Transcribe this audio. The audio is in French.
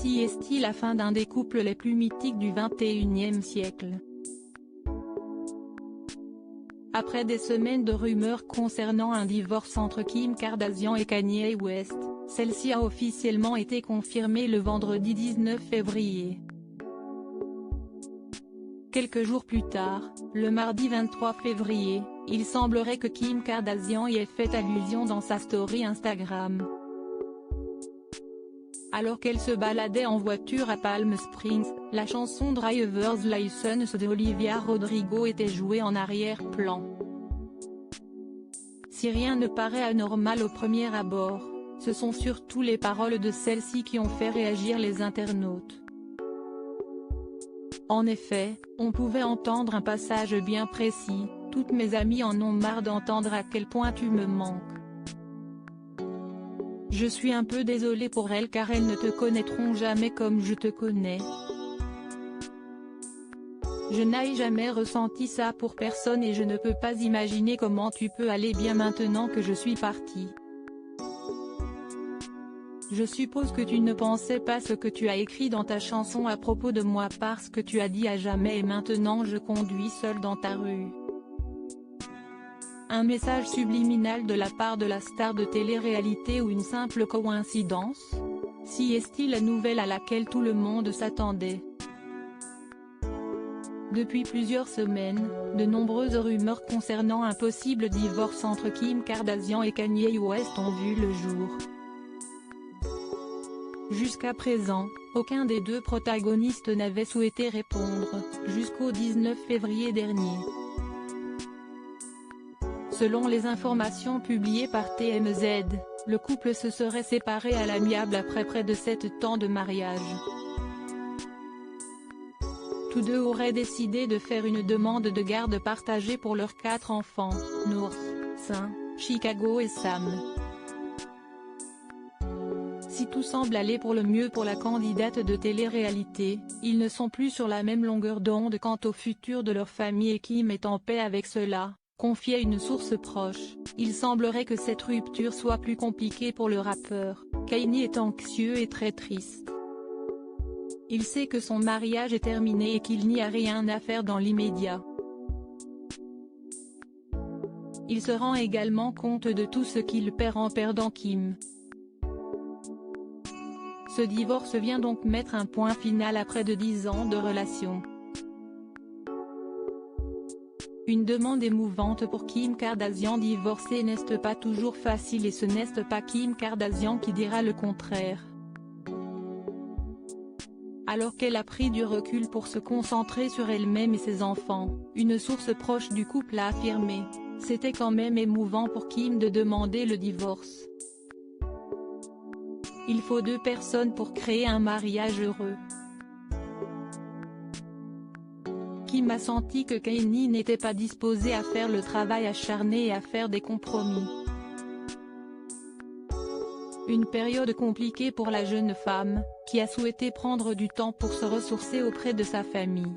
Celle-ci est la fin d'un des couples les plus mythiques du XXIe siècle. Après des semaines de rumeurs concernant un divorce entre Kim Kardashian et Kanye West, celle-ci a officiellement été confirmée le vendredi 19 février. Quelques jours plus tard, le mardi 23 février, il semblerait que Kim Kardashian y ait fait allusion dans sa story Instagram. Alors qu'elle se baladait en voiture à Palm Springs, la chanson Driver's License de Olivia Rodrigo était jouée en arrière-plan. Si rien ne paraît anormal au premier abord, ce sont surtout les paroles de celle-ci qui ont fait réagir les internautes. En effet, on pouvait entendre un passage bien précis: « Toutes mes amies en ont marre d'entendre à quel point tu me manques. Je suis un peu désolée pour elles car elles ne te connaîtront jamais comme je te connais. Je n'ai jamais ressenti ça pour personne et je ne peux pas imaginer comment tu peux aller bien maintenant que je suis partie. Je suppose que tu ne pensais pas ce que tu as écrit dans ta chanson à propos de moi parce que tu as dit à jamais et maintenant je conduis seule dans ta rue. » Un message subliminal de la part de la star de télé-réalité ou une simple coïncidence? Si est-il la nouvelle à laquelle tout le monde s'attendait? Depuis plusieurs semaines, de nombreuses rumeurs concernant un possible divorce entre Kim Kardashian et Kanye West ont vu le jour. Jusqu'à présent, aucun des deux protagonistes n'avait souhaité répondre, jusqu'au 19 février dernier. Selon les informations publiées par TMZ, le couple se serait séparé à l'amiable après près de 7 ans de mariage. Tous deux auraient décidé de faire une demande de garde partagée pour leurs 4 enfants, North, St. Chicago et Sam. Si tout semble aller pour le mieux pour la candidate de télé-réalité, ils ne sont plus sur la même longueur d'onde quant au futur de leur famille et Kim est en paix avec cela, confiait une source proche. Il semblerait que cette rupture soit plus compliquée pour le rappeur. Kanye est anxieux et très triste. Il sait que son mariage est terminé et qu'il n'y a rien à faire dans l'immédiat. Il se rend également compte de tout ce qu'il perd en perdant Kim. Ce divorce vient donc mettre un point final à près de 10 ans de relation. Une demande émouvante pour Kim Kardashian. Divorcer n'est pas toujours facile et ce n'est pas Kim Kardashian qui dira le contraire. Alors qu'elle a pris du recul pour se concentrer sur elle-même et ses enfants, une source proche du couple a affirmé: « C'était quand même émouvant pour Kim de demander le divorce. Il faut 2 personnes pour créer un mariage heureux. Kim a senti que Kanye n'était pas disposé à faire le travail acharné et à faire des compromis. Une période compliquée pour la jeune femme, qui a souhaité prendre du temps pour se ressourcer auprès de sa famille.